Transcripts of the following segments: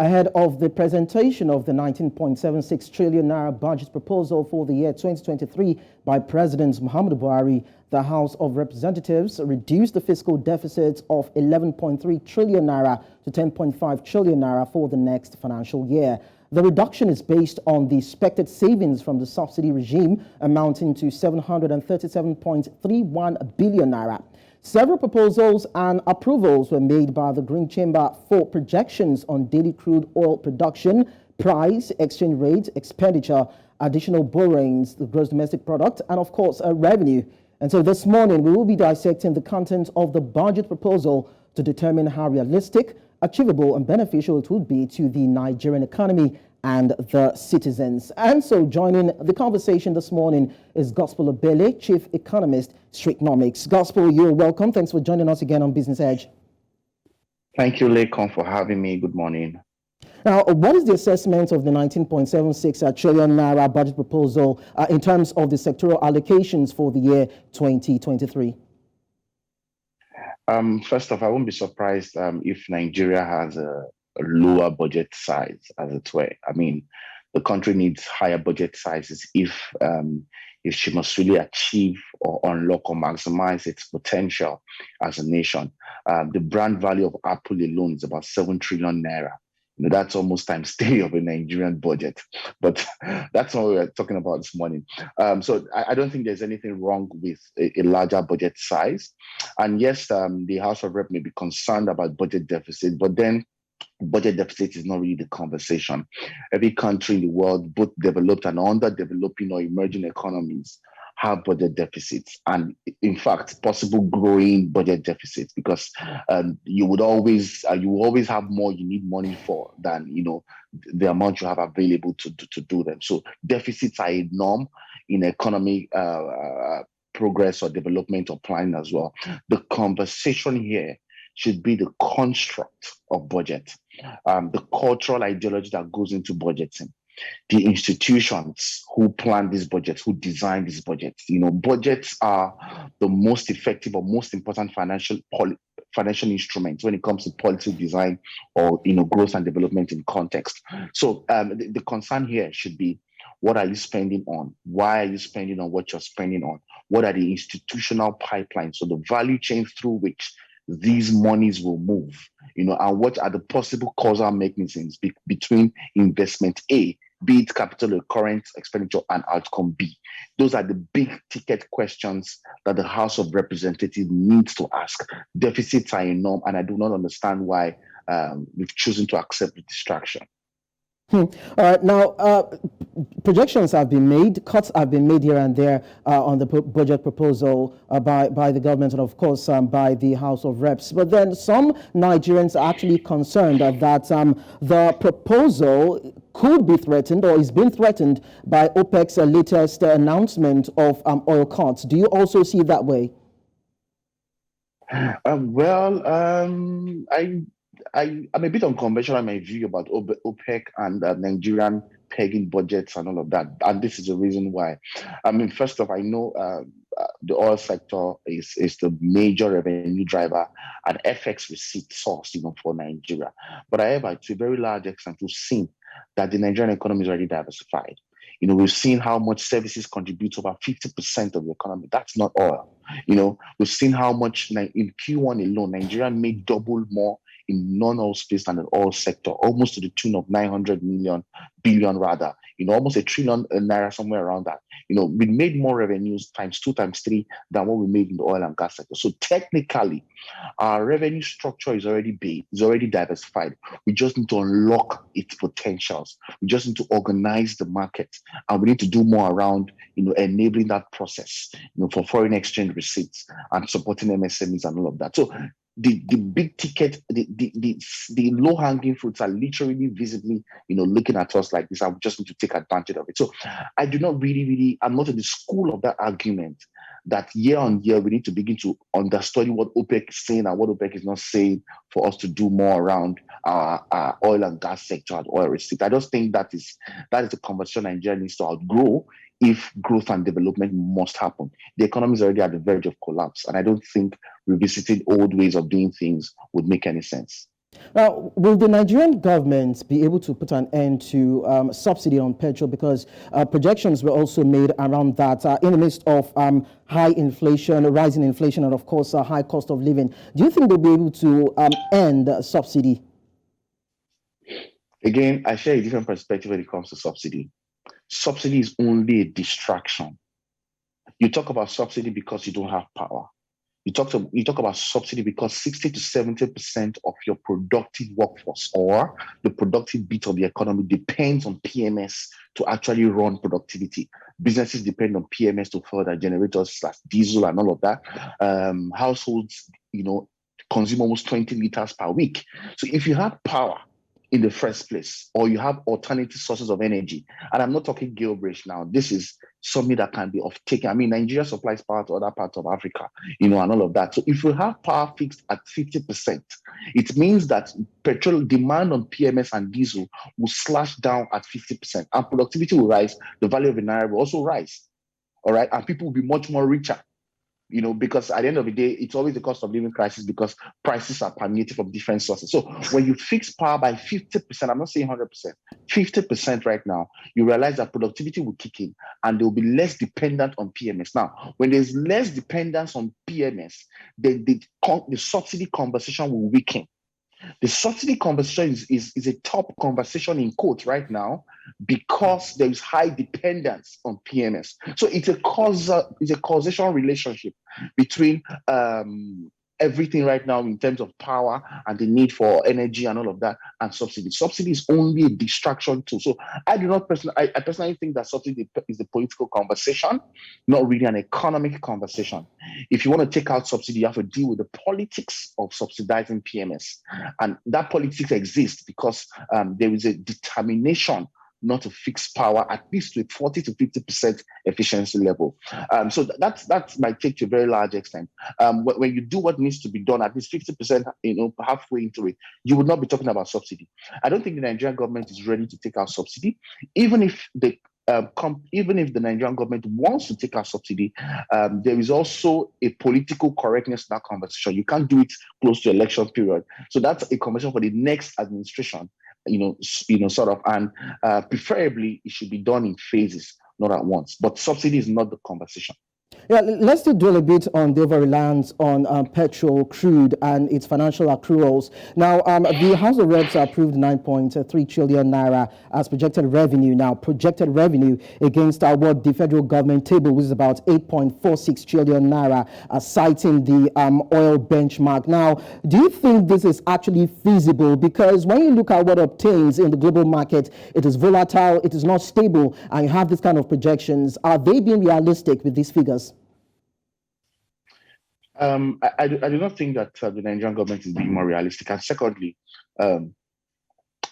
ahead of the presentation of the 19.76 trillion naira budget proposal for the year 2023 by President Muhammadu Buhari. The House of Representatives reduced the fiscal deficit of 11.3 trillion naira to 10.5 trillion naira for the next financial year. The reduction is based on the expected savings from the subsidy regime amounting to 737.31 billion naira. Several proposals and approvals were made by the Green Chamber for projections on daily crude oil production, price, exchange rate, expenditure, additional borrowings, the gross domestic product, and of course, revenue. And so this morning, we will be dissecting the content of the budget proposal to determine how realistic, achievable, and beneficial it would be to the Nigerian economy and the citizens. And so joining the conversation this morning is Gospel Obele, Chief Economist, Streetnomics. Gospel, you're welcome. Thanks for joining us again on Business Edge. Thank you, Lekan, for having me. Good morning. Now, what is the assessment of the 19.76 trillion naira budget proposal in terms of the sectoral allocations for the year 2023? First off, I won't be surprised if Nigeria has a lower budget size, as it were. I mean, the country needs higher budget sizes if she must really achieve or unlock or maximize its potential as a nation. The brand value of Apple alone is about 7 trillion naira. You know, that's almost times 3 of a Nigerian budget, but that's what we're talking about this morning. So I don't think there's anything wrong with a larger budget size. And yes, the House of Rep may be concerned about budget deficit, but then budget deficit is not really the conversation. Every country in the world, both developed and underdeveloping or emerging economies, have budget deficits, and in fact, possible growing budget deficits, because you will always have more you need money for than the amount you have available to do them. So deficits are a norm in economic progress or development or planning as well. The conversation here should be the construct of budget, the cultural ideology that goes into budgeting, the institutions who plan these budgets, who design these budgets. Budgets are the most effective or most important financial instruments when it comes to policy design or growth and development in context. So the concern here should be, what are you spending on? Why are you spending on what you're spending on? What are the institutional pipelines, so the value chains through which these monies will move, and what are the possible causal mechanisms between investment A, be it capital or current expenditure, and outcome B. Those are the big ticket questions that the House of Representatives needs to ask. Deficits are enormous, and I do not understand why we've chosen to accept the distraction. Now, projections have been made, cuts have been made here and there on the budget proposal by the government and, of course, by the House of Reps. But then some Nigerians are actually concerned that the proposal could be threatened or is being threatened by OPEC's latest announcement of oil cuts. Do you also see it that way? I'm a bit unconventional in my view about OPEC and Nigerian pegging budgets and all of that. And this is the reason why. I mean, first off, I know the oil sector is the major revenue driver and FX receipt source, for Nigeria. But however, to a very large extent, we've seen that the Nigerian economy is already diversified. We've seen how much services contribute to about 50% of the economy. That's not oil. We've seen how much in Q1 alone, Nigeria made double more in non-oil space than the oil sector, almost to the tune of 900 billion rather, almost $1 trillion naira, somewhere around that. We made more revenues times 2, times 3 than what we made in the oil and gas sector. So technically, our revenue structure is already diversified. We just need to unlock its potentials. We just need to organize the market, and we need to do more around, enabling that process, for foreign exchange receipts and supporting MSMEs and all of that. So the big ticket, the low-hanging fruits are literally visibly, looking at us like this. I just need to take advantage of it. So I do not I'm not in the school of that argument that year on year we need to begin to understudy what OPEC is saying and what OPEC is not saying for us to do more around our oil and gas sector and oil receipts. I just think that is the conversation Nigeria needs to outgrow if growth and development must happen. The economy is already at the verge of collapse, and I don't think revisiting old ways of doing things would make any sense. Now, will the Nigerian government be able to put an end to subsidy on petrol? Because projections were also made around that in the midst of high inflation, rising inflation, and of course, a high cost of living. Do you think they'll be able to end subsidy? Again, I share a different perspective when it comes to subsidy. Subsidy is only a distraction. You talk about subsidy because you don't have power. You talk about subsidy because 60 to 70% of your productive workforce or the productive bit of the economy depends on PMS to actually run productivity. Businesses depend on PMS to further generators like diesel and all of that. Households, consume almost 20 liters per week. So if you have power in the first place, or you have alternative sources of energy, and I'm not talking Gilbridge now, this is something that can be off-taken. I mean, Nigeria supplies power to other parts of Africa, and all of that. So if you have power fixed at 50%, it means that petrol demand on PMS and diesel will slash down at 50%, and productivity will rise, the value of the naira will also rise, all right? And people will be much more richer, because at the end of the day, it's always the cost of living crisis because prices are permeated from different sources. So when you fix power by 50%, I'm not saying 100%, 50% right now, you realize that productivity will kick in and they will be less dependent on PMS. Now, when there's less dependence on PMS, then the subsidy conversation will weaken. The subsidy conversation is a top conversation in quotes right now because there is high dependence on PMS. So it's a causation relationship between everything right now in terms of power and the need for energy and all of that and subsidy. Subsidy is only a distraction too. So I personally think that subsidy is a political conversation, not really an economic conversation. If you want to take out subsidy, you have to deal with the politics of subsidizing PMS. And that politics exists because there is a determination not to fix power at least to a 40 to 50% efficiency level. So that's my take to a very large extent. When you do what needs to be done, at least 50%, halfway into it, you would not be talking about subsidy. I don't think the Nigerian government is ready to take out subsidy, even if the Nigerian government wants to take out subsidy, there is also a political correctness in that conversation. You can't do it close to election period. So that's a conversation for the next administration, sort of, and preferably it should be done in phases, not at once. But subsidy is not the conversation. Yeah, let's still dwell a bit on the overreliance on petrol, crude, and its financial accruals. Now, the House of Reps approved 9.3 trillion naira as projected revenue. Now, projected revenue against what the federal government table, which is about 8.46 trillion naira, citing the oil benchmark. Now, do you think this is actually feasible? Because when you look at what obtains in the global market, it is volatile, it is not stable, and you have this kind of projections. Are they being realistic with these figures? I do not think that the Nigerian government is being more realistic. And secondly,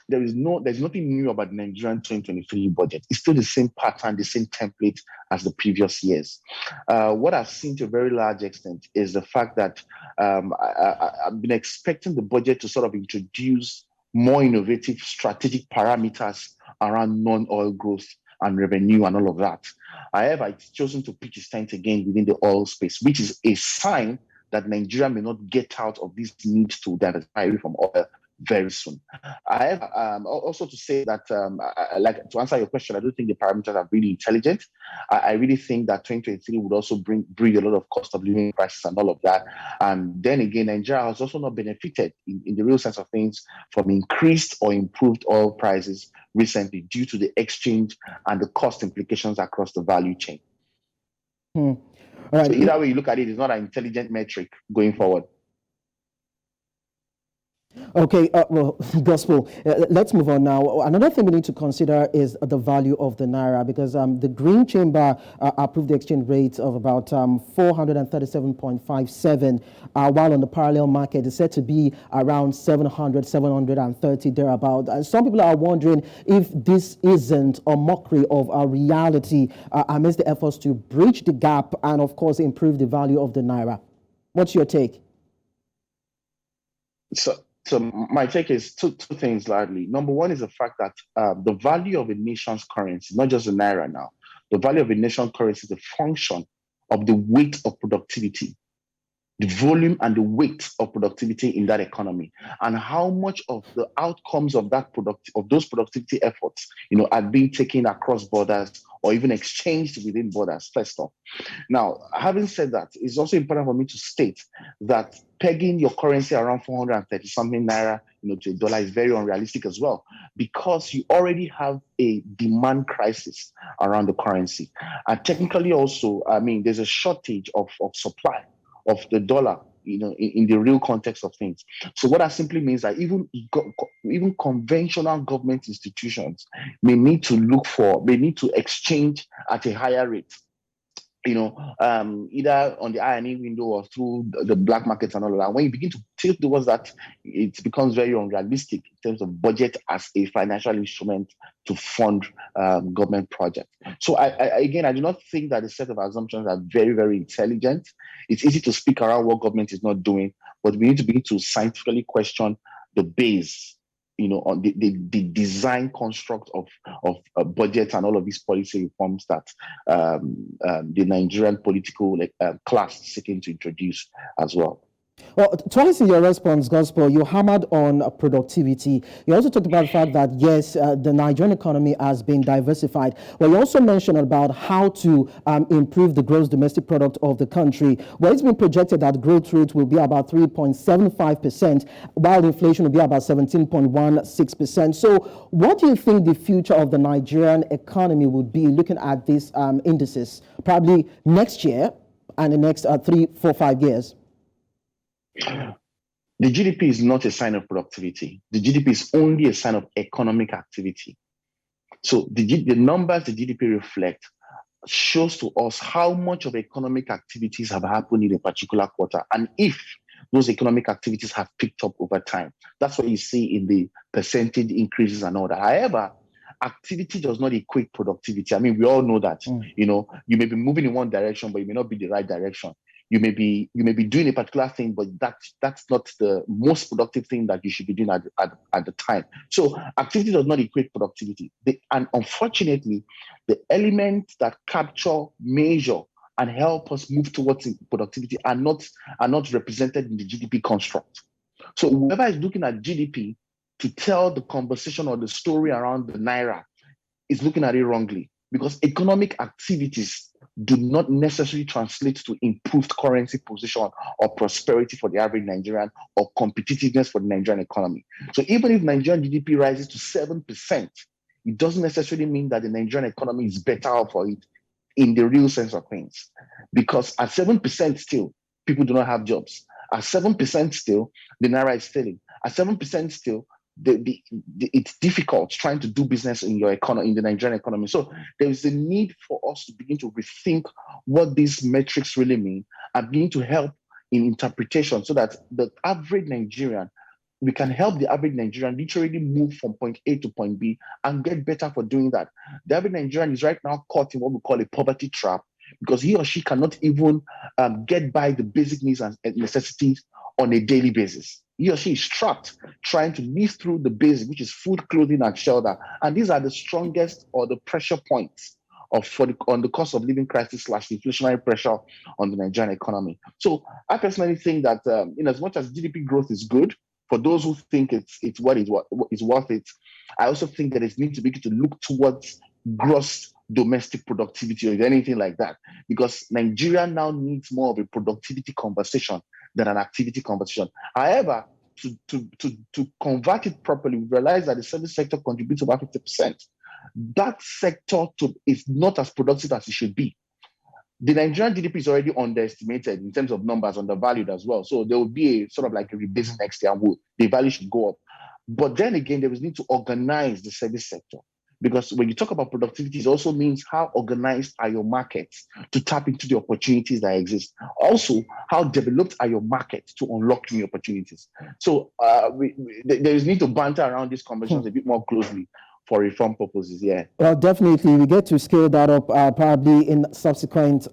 there's nothing new about the Nigerian 2023 budget. It's still the same pattern, the same template as the previous years. What I've seen to a very large extent is the fact that I've been expecting the budget to sort of introduce more innovative strategic parameters around non-oil growth and revenue and all of that. However, it's chosen to pitch its tent again within the oil space, which is a sign that Nigeria may not get out of this need to diversify away from oil very soon. I have also to say that, like to answer your question, I don't think the parameters are really intelligent. I really think that 2023 would also bring a lot of cost of living crisis and all of that. And then again, Nigeria has also not benefited in the real sense of things from increased or improved oil prices recently due to the exchange and the cost implications across the value chain. All right. So either way you look at it, it's not an intelligent metric going forward. Okay, well, Gospel, let's move on now. Another thing we need to consider is the value of the naira, because the Green Chamber approved the exchange rate of about 437.57, while on the parallel market it's said to be around 730 thereabout. And some people are wondering if this isn't a mockery of our reality amidst the efforts to bridge the gap and, of course, improve the value of the naira. What's your take? So my take is two things largely. Number one is the fact that the value of a nation's currency, not just the naira now, the value of a nation's currency is a function of the weight of productivity the volume and the weight of productivity in that economy, and how much of the outcomes of those productivity efforts, are being taken across borders or even exchanged within borders, first off. Now, having said that, it's also important for me to state that pegging your currency around 430 something naira, to a dollar is very unrealistic as well, because you already have a demand crisis around the currency. And technically also, there's a shortage of supply of the dollar, in the real context of things. So what that simply means that even conventional government institutions may need to exchange at a higher rate, either on the I&E window or through the black markets and all of that. When you begin to tilt towards that, it becomes very unrealistic in terms of budget as a financial instrument to fund government projects. So I do not think that the set of assumptions are very, very intelligent. It's easy to speak around what government is not doing, but we need to begin to scientifically question the base, on the design construct of budget and all of these policy reforms that the Nigerian political class is seeking to introduce as well. Well, twice in your response, Gospel, you hammered on productivity. You also talked about the fact that, yes, the Nigerian economy has been diversified. Well, you also mentioned about how to improve the gross domestic product of the country, where it's been projected that growth rate will be about 3.75%, while inflation will be about 17.16%. So what do you think the future of the Nigerian economy would be looking at these indices, probably next year and the next 3, 4, 5 years? The GDP is not a sign of productivity. The GDP is only a sign of economic activity. So the numbers the GDP reflect shows to us how much of economic activities have happened in a particular quarter, and if those economic activities have picked up over time. That's what you see in the percentage increases and all that. However, activity does not equate productivity. We all know that. You may be moving in one direction, but it may not be the right direction. You may be doing a particular thing, but that's not the most productive thing that you should be doing at the time. So activity does not equate productivity. And unfortunately, the elements that capture, measure, and help us move towards productivity are not represented in the GDP construct. So whoever is looking at GDP to tell the conversation or the story around the naira is looking at it wrongly, because economic activities do not necessarily translate to improved currency position or prosperity for the average Nigerian or competitiveness for the Nigerian economy. So even if Nigerian GDP rises to 7%, it doesn't necessarily mean that the Nigerian economy is better off for it in the real sense of things. Because at 7% still, people do not have jobs. At 7% still, the naira is failing. At 7% still, it's difficult trying to do business in your economy, in the Nigerian economy. So there is a need for us to begin to rethink what these metrics really mean and begin to help in interpretation, so that the average Nigerian, we can help the average Nigerian literally move from point A to point B and get better for doing that. The average Nigerian is right now caught in what we call a poverty trap, because he or she cannot even get by the basic needs and necessities on a daily basis. He or she is trapped trying to live through the basic, which is food, clothing, and shelter. And these are the strongest or the pressure points on the cost of living crisis / inflationary pressure on the Nigerian economy. So I personally think that in as much as GDP growth is good, for those who think it's what is worth it, I also think that it needs to begin to look towards gross domestic productivity or anything like that, because Nigeria now needs more of a productivity conversation than an activity conversation. However, to convert it properly, we realize that the service sector contributes about 50%. That sector is not as productive as it should be. The Nigerian GDP is already underestimated in terms of numbers, undervalued as well. So there will be a sort of like a rebasing next year, and the value should go up. But then again, there is need to organize the service sector. Because when you talk about productivity, it also means how organized are your markets to tap into the opportunities that exist. Also, how developed are your markets to unlock new opportunities. So there is need to banter around these conversations a bit more closely for reform purposes. Yeah. Well, definitely, we get to scale that up probably in our subsequent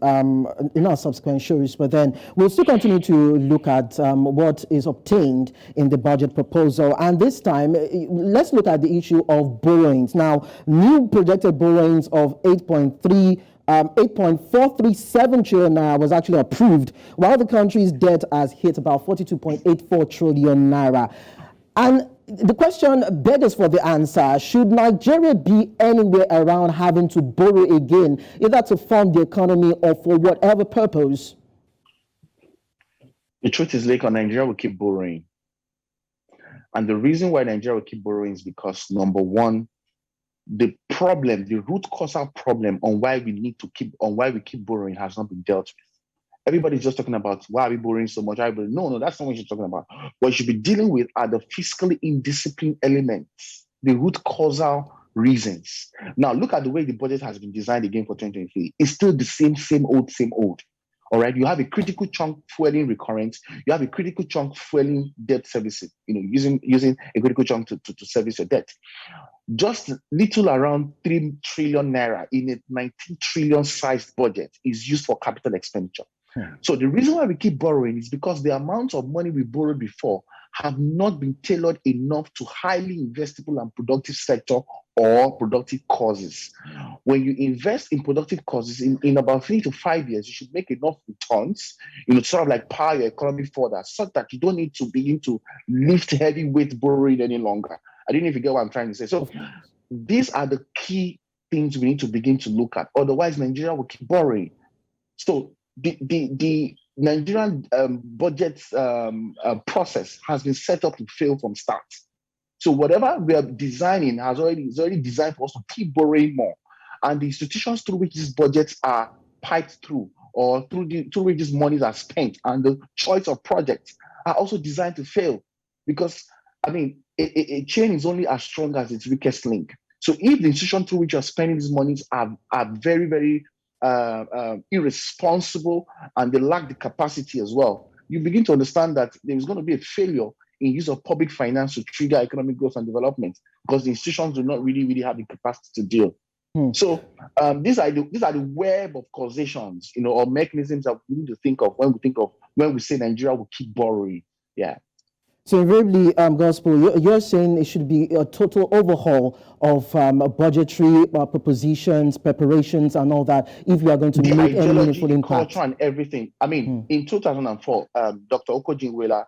shows. But then we'll still continue to look at what is obtained in the budget proposal. And this time, let's look at the issue of borrowings. Now, new projected borrowings of 8.3 8.437 trillion naira was actually approved, while the country's debt has hit about 42.84 trillion naira. And the question beggars for the answer: should Nigeria be anywhere around having to borrow again, either to fund the economy or for whatever purpose? The truth is, Lekan, Nigeria will keep borrowing. And the reason why Nigeria will keep borrowing is because, number one, the root causal problem on why we keep borrowing has not been dealt with. Everybody's just talking about why are we borrowing so much? No, that's not what you're talking about. What you should be dealing with are the fiscally indisciplined elements, the root causal reasons. Now, look at the way the budget has been designed again for 2023. It's still the same old. All right, you have a critical chunk fueling recurrent. You have a critical chunk fueling debt servicing. Using a critical chunk to service your debt. Just little around 3 trillion naira in a 19 trillion sized budget is used for capital expenditure. So the reason why we keep borrowing is because the amount of money we borrowed before have not been tailored enough to highly investable and productive sector or productive causes. When you invest in productive causes, in about 3 to 5 years, you should make enough returns, sort of like power your economy further, such that you don't need to begin to lift heavyweight borrowing any longer. I don't know if you get what I'm trying to say. So these are the key things we need to begin to look at. Otherwise, Nigeria will keep borrowing. So the Nigerian budget process has been set up to fail from start. So whatever we are designing is already designed for us to keep borrowing more. And the institutions through which these budgets are piped through, or through which these monies are spent, and the choice of projects are also designed to fail. Because, a chain is only as strong as its weakest link. So if the institution through which you're spending these monies are very, very irresponsible, and they lack the capacity as well, you begin to understand that there is going to be a failure in use of public finance to trigger economic growth and development, because the institutions do not really have the capacity to deal. So these are the web of causations, or mechanisms that we need to think of when we say Nigeria will keep borrowing. Yeah. So invariably, Gospel, you're saying it should be a total overhaul of budgetary propositions, preparations, and all that, if we are going to make any meaningful impact. Culture and everything. In 2004, Dr. Okojinwela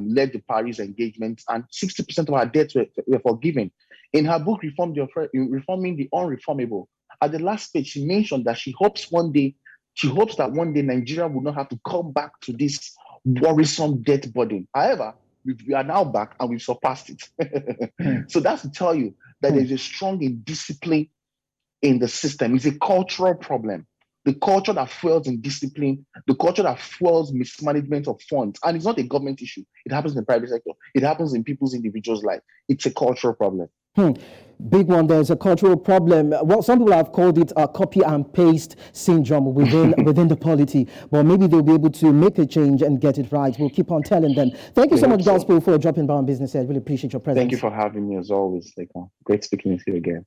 led the Paris engagement, and 60% of our debts were forgiven. In her book, Reforming the Unreformable, at the last page, she mentioned that she hopes that one day Nigeria will not have to come back to this worrisome debt burden. However, we are now back and we've surpassed it. So that's to tell you that there's a strong indiscipline in the system. It's a cultural problem. The culture that fuels indiscipline, the culture that fuels mismanagement of funds. And it's not a government issue. It happens in the private sector. It happens in people's individuals' life. It's a cultural problem. Big one. There's a cultural problem. Well, some people have called it a copy and paste syndrome within the polity, but maybe they'll be able to make a change and get it right. We'll keep on telling them. Thank you so much, Gospel, for dropping by on Business Ed. Really appreciate your presence. Thank you for having me as always, Lekan. Great speaking with you again.